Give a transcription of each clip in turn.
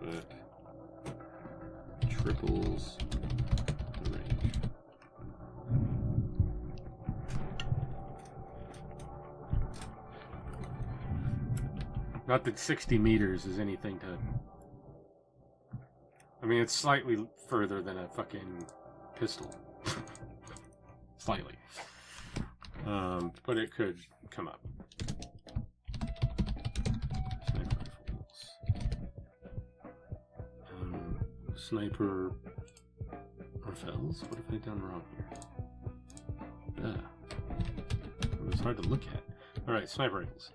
but triples the range. Not that 60 meters is anything to... I mean, it's slightly further than a fucking pistol. Slightly. But it could come up. Sniper rifles. Sniper rifles? What have I done wrong here? It was hard to look at. Alright, sniper rifles.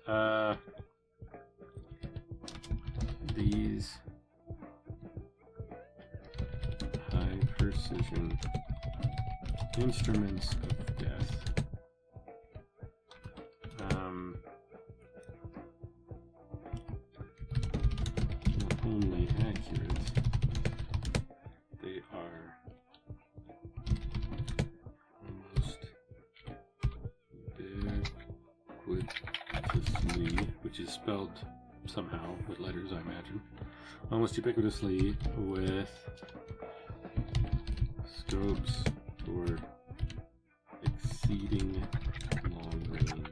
These high precision instruments of death not only accurate, they are almost ubiquitously, which is spelled somehow with letters, I imagine, almost ubiquitously with scopes for exceeding long range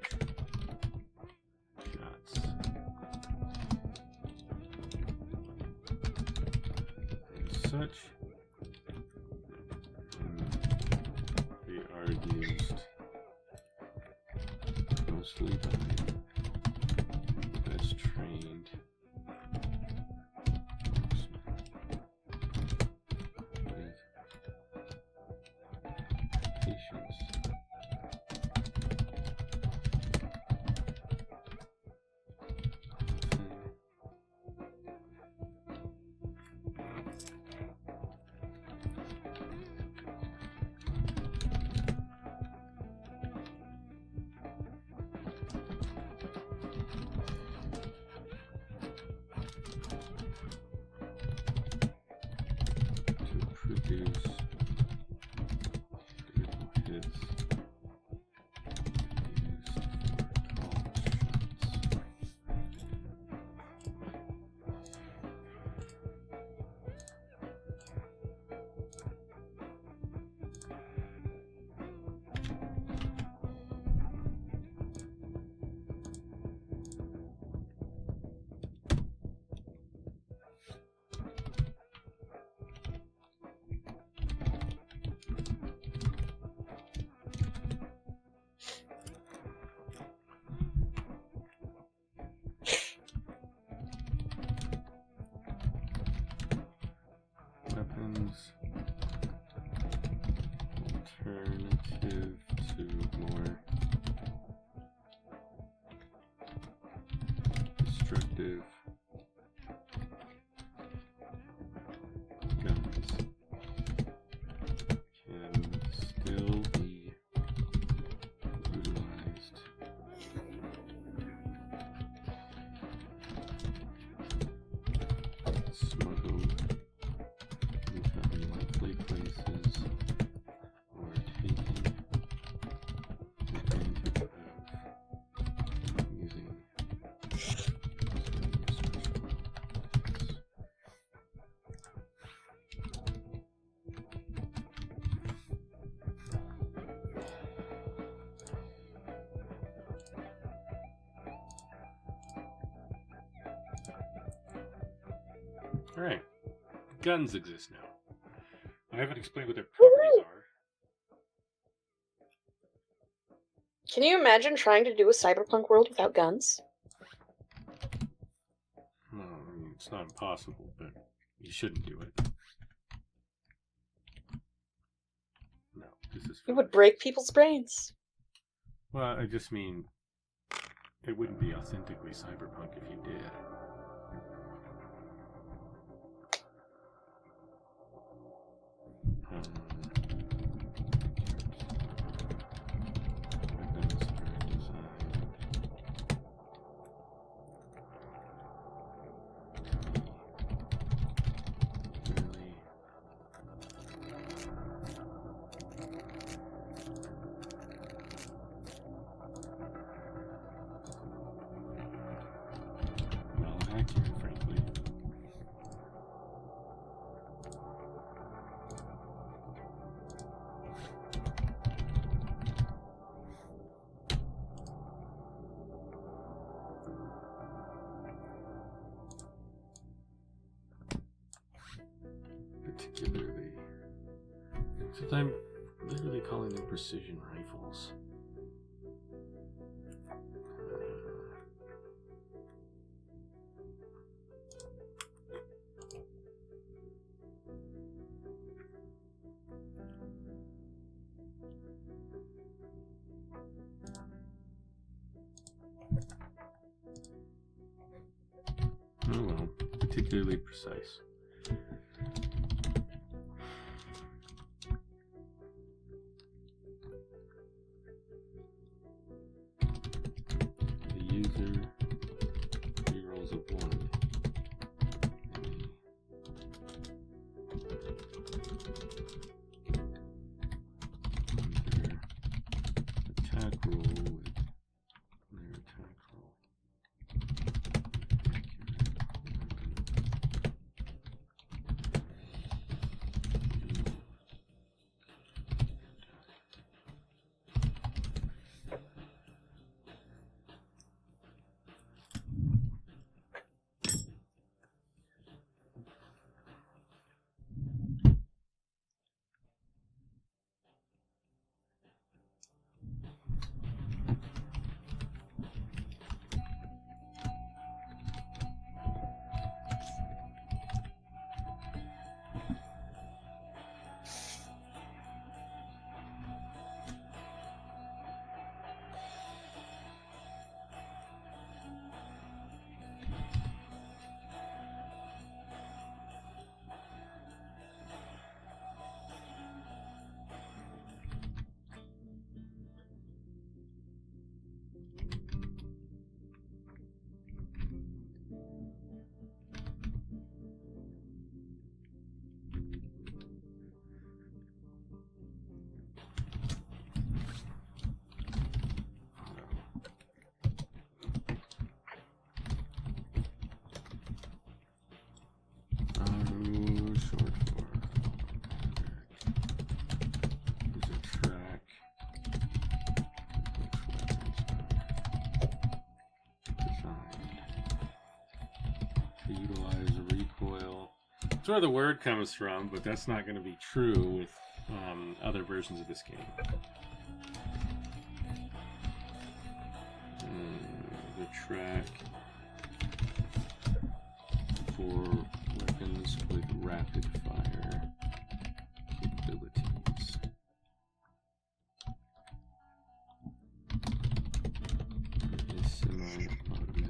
shots. As such, they are used mostly by the best trained weapons alternative to more destructive guns can still be utilized smuggled into unlikely places or taken advantage of using Alright. Guns exist now. I haven't explained what their properties are. Can you imagine trying to do a cyberpunk world without guns? Well, I mean, it's not impossible, but you shouldn't do it. No, this is... It would break people's brains. Well, I just mean, it wouldn't be authentically cyberpunk if you did. Weapons are designed accurate, frankly. Because I'm literally calling them precision rifles. Oh well, particularly precise. The user rerolls a 1. Their attack roll with their attack roll. That's where the word comes from, but that's not going to be true with other versions of this game. The track for weapons with rapid fire capabilities. Is semi-automatic.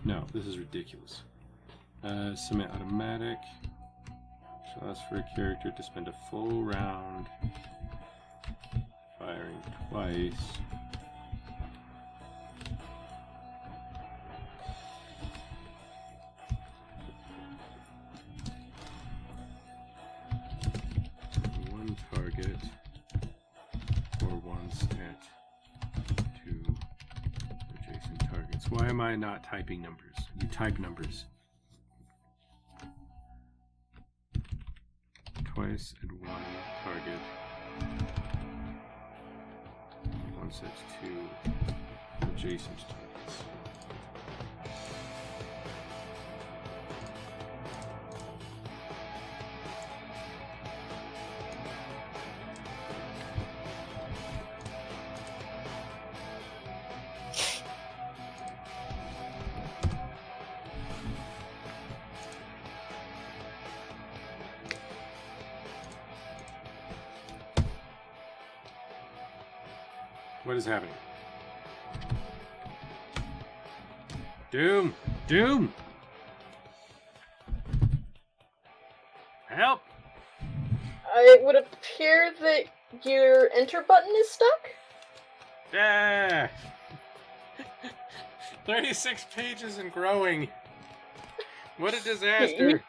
No, this is ridiculous. Semi-automatic. So that's for a character to spend a full round firing twice. One target or one set to adjacent targets. Why am I not typing numbers? You type numbers. Twice and one target. One set to adjacent targets. What is happening? Doom! Doom! Help! It would appear that your enter button is stuck? Yeah! 36 pages and growing. What a disaster.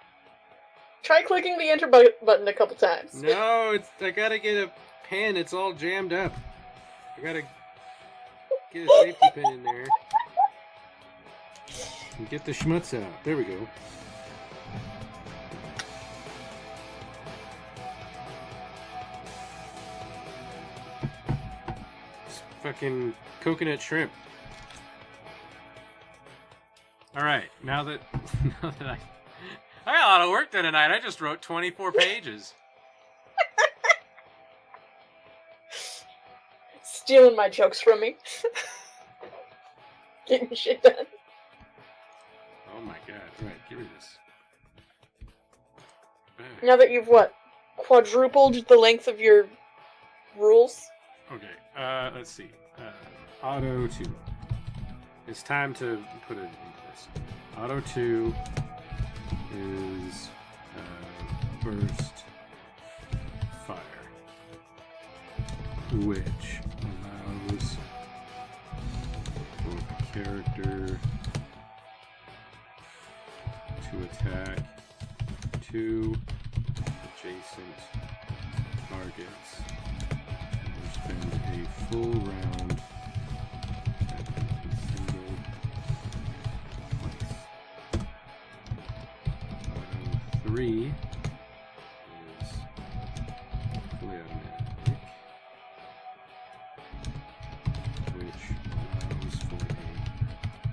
Try clicking the enter button a couple times. No, I gotta get a pen. It's all jammed up. I gotta get a safety pin in there. And get the schmutz out. There we go. It's fucking coconut shrimp. Alright, now that I got a lot of work done tonight. I just wrote 24 pages. Stealing my jokes from me. Getting shit done. Oh my god. Alright, give me this. Now that you've, quadrupled the length of your rules? Okay, let's see. Auto 2. It's time to put it into this. Auto 2 is burst fire, which allows for the character to attack 2 adjacent targets and spend a full round at a single place. 3 is fully automatic, which allows for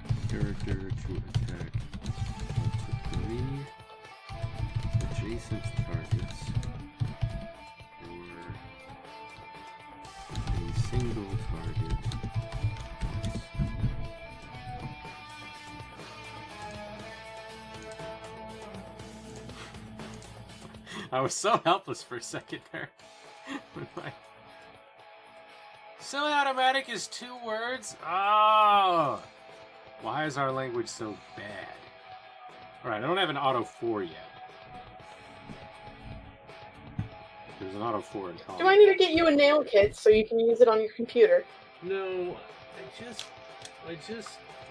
a character to attack up to 3 adjacent targets or a single target. I was so helpless for a second there. Semi-automatic is 2 words? Oh! Why is our language so bad? Alright, I don't have an auto 4 yet. There's an auto 4 in college. Do I need to get you a nail kit so you can use it on your computer? No, I just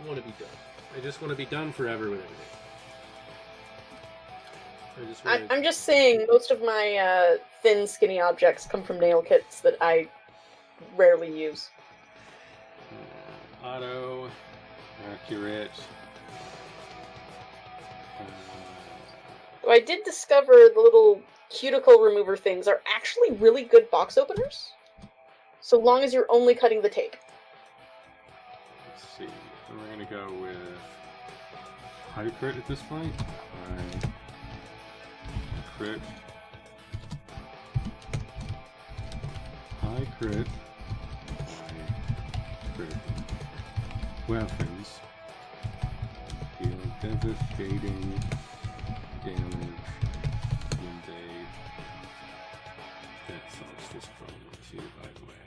want to be done. I just want to be done forever with everything. I'm just saying, most of my thin, skinny objects come from nail kits that I rarely use. Auto, accurate. I did discover the little cuticle remover things are actually really good box openers, so long as you're only cutting the tape. Let's see. We're going to go with high crit at this point. Crit. High crit. High crit. Weapons deal devastating damage when they... That solves this problem too, by the way.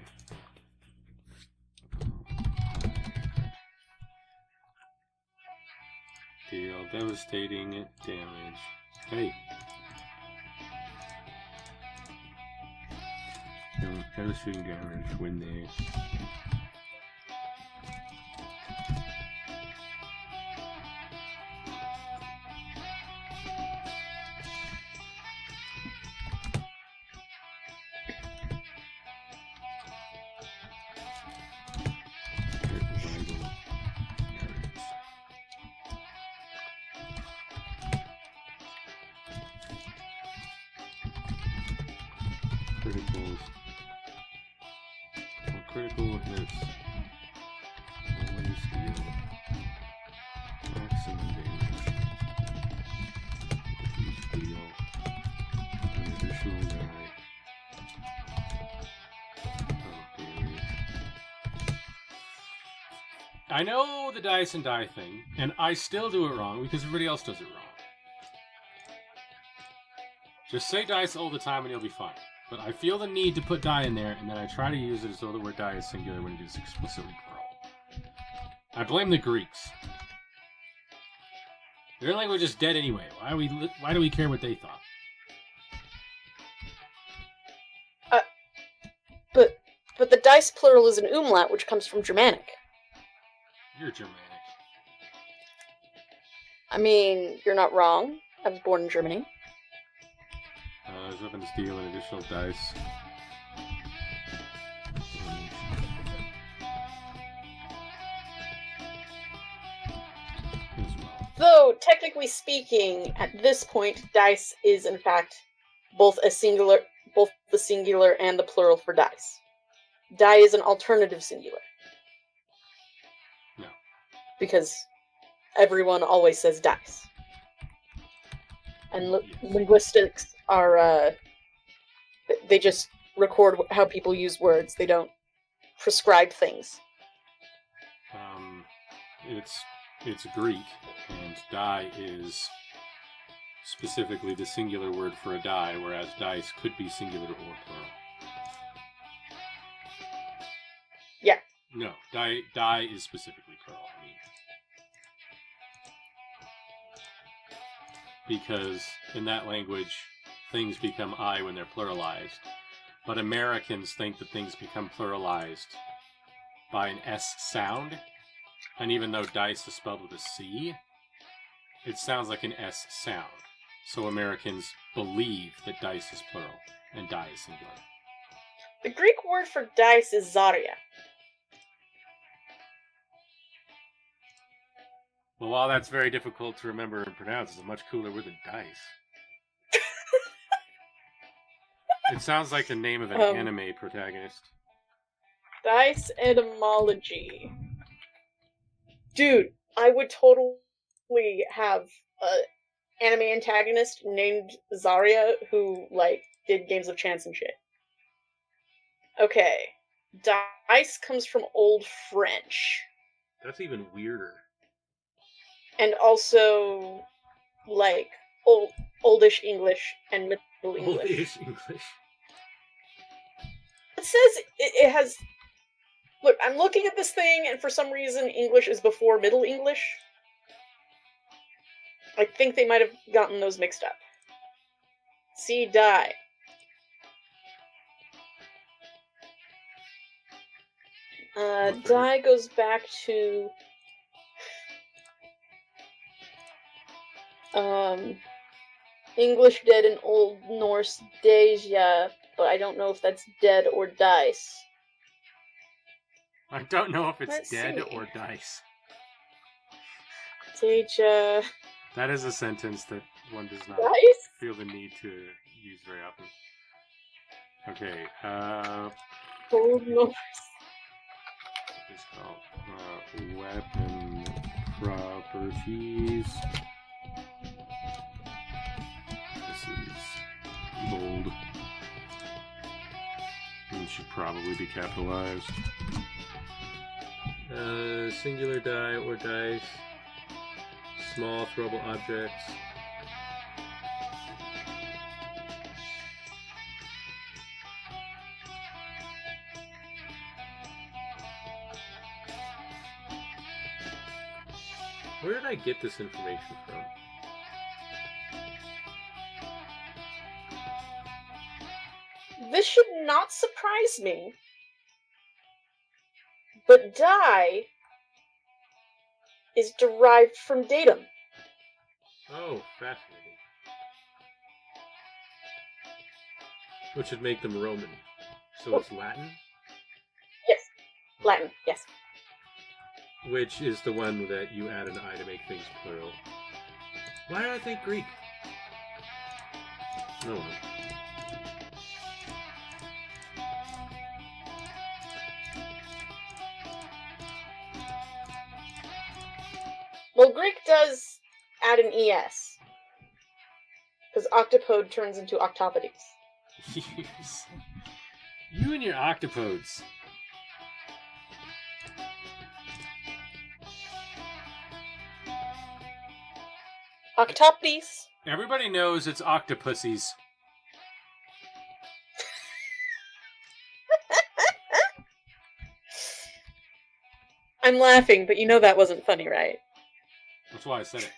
Deal devastating damage. Hey! Devastating damage when they... Critical hits always deal maximum damage. Each deal an additional die of damage. I know the dice and die thing, and I still do it wrong because everybody else does it wrong. Just say dice all the time and you'll be fine. But I feel the need to put die in there, and then I try to use it as though the word die is singular when it is explicitly plural. I blame the Greeks. Their language is dead anyway. Why do we care what they thought? But the dice plural is an umlaut, which comes from Germanic. You're Germanic. I mean, you're not wrong. I was born in Germany. Is open to steal an additional dice. As well. Though, technically speaking, at this point, dice is in fact both the singular and the plural for dice. Die is an alternative singular. No. Because everyone always says dice. And Yes. linguistics are, they just record how people use words. They don't prescribe things. It's Greek, and die is specifically the singular word for a die, whereas dice could be singular or plural. Yeah. No, die is specifically plural. I mean, because in that language, things become I when they're pluralized, but Americans think that things become pluralized by an S sound, and even though dice is spelled with a C, it sounds like an S sound. So Americans believe that dice is plural and die is singular. The Greek word for dice is zaria. Well, while that's very difficult to remember and pronounce, it's a much cooler word than dice. It sounds like the name of an anime protagonist. Dice etymology. Dude, I would totally have an anime antagonist named Zarya who, like, did games of chance and shit. Okay. Dice comes from Old French. That's even weirder. And also, like, oldish English and Middle English. Oldish English. It says it has... Look, I'm looking at this thing, and for some reason, English is before Middle English. I think they might have gotten those mixed up. See, die. Die goes back to... English dead in Old Norse Deja, but I don't know if that's dead or dice. I don't know if it's Let's dead see. or dice. Deja... That is a sentence that one does not Dice? feel the need to use very often. Okay, Old Norse. it's called weapon properties. This is bold. It should probably be capitalized. Singular die or dice. Small throwable objects. Where did I get this information from? This should not surprise me. But die is derived from datum. Oh, fascinating. Which would make them Roman. So it's Latin? Yes. Latin, yes. Which is the one that you add an I to make things plural. Why did I think Greek? No one. Well, Greek does add an ES. Because octopode turns into octopodes. You and your octopodes. Octopodes. Everybody knows it's octopussies. I'm laughing, but you know that wasn't funny, right? That's why I said it.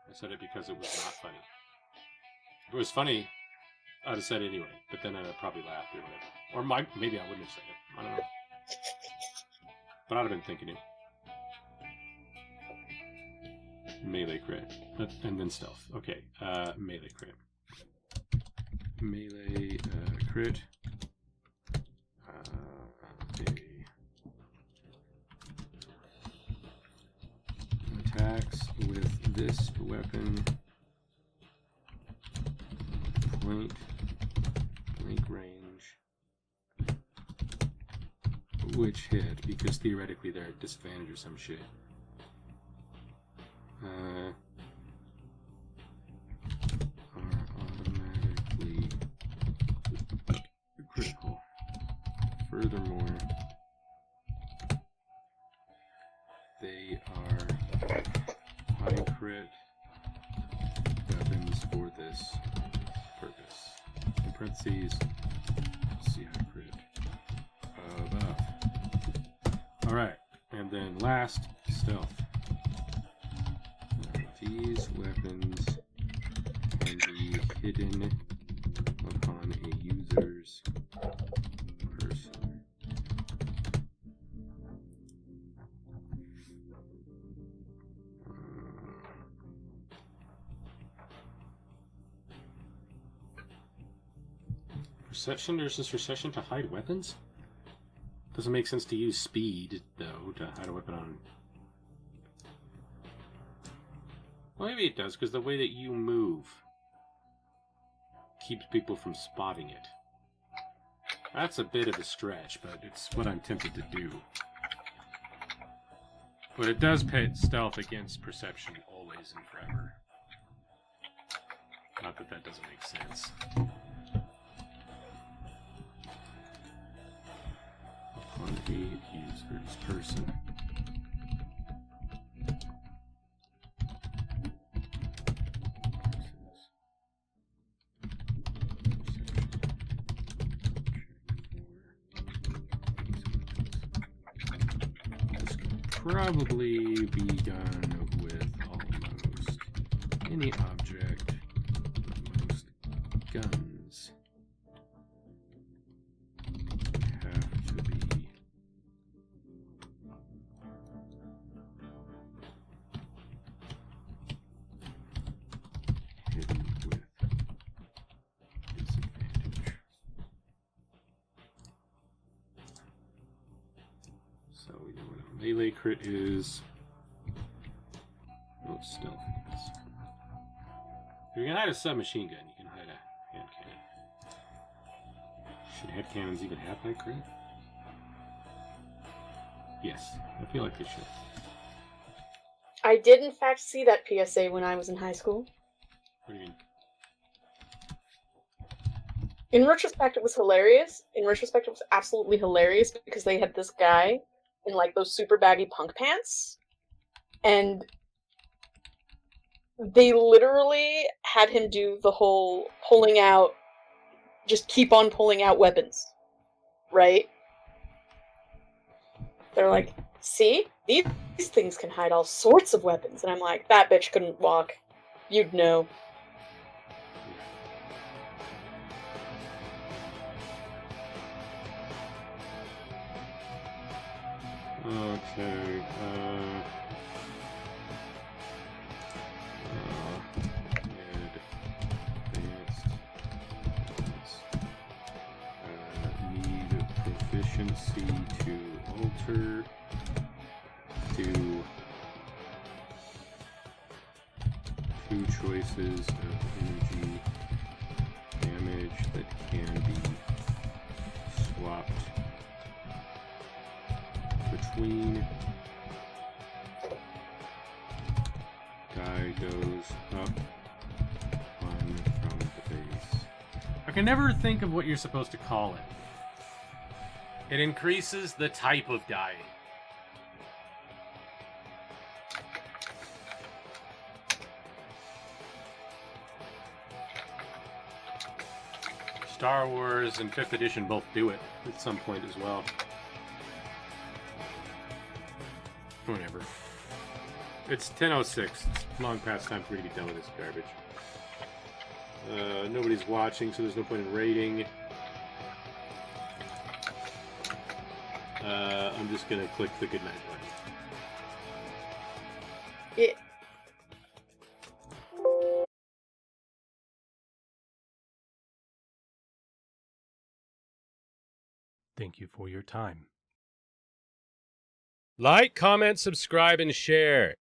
I said it because it was not funny. If it was funny, I'd have said it anyway, but then I'd have probably laughed or whatever. Or maybe I wouldn't have said it. I don't know. But I'd have been thinking it. Melee crit. And then stealth. Okay. Melee crit. Melee crit. Okay. Attacks with this weapon. Blank range. Which hit? Because theoretically they're at disadvantage or some shit. Are automatically critical. Furthermore, they are high crit weapons for this purpose. In parentheses, see high crit above. Alright, and then last, stealth. These weapons can be hidden upon a user's person. Perception versus recession to hide weapons? Doesn't make sense to use speed, though, to hide a weapon on. Well, maybe it does, because the way that you move keeps people from spotting it. That's a bit of a stretch, but it's what I'm tempted to do. But it does pit stealth against perception always and forever. Not that that doesn't make sense. On a user's person. This could probably be done with almost any object, most guns. So we know what a melee crit is. Oh, stealth is. If you can hide a submachine gun, you can hide a hand cannon. Should head cannons even have high crit? Yes, I feel like they should. I did in fact see that PSA when I was in high school. What do you mean? In retrospect, it was hilarious. In retrospect, it was absolutely hilarious because they had this guy in like those super baggy punk pants, and they literally had him do the whole pulling out, just keep on pulling out weapons, right? They're like, see? These things can hide all sorts of weapons. And I'm like, that bitch couldn't walk. You'd know. Okay, need proficiency to alter to two choices of energy damage that can be swapped between. Die goes up one from the base. I can never think of what you're supposed to call it. It increases the type of die. Star Wars and 5th edition both do it at some point as well. Whatever. It's 10:06. It's long past time for me to be done with this garbage. Nobody's watching, so there's no point in rating. I'm just gonna click the goodnight button. Yeah. Thank you for your time. Like, comment, subscribe, and share.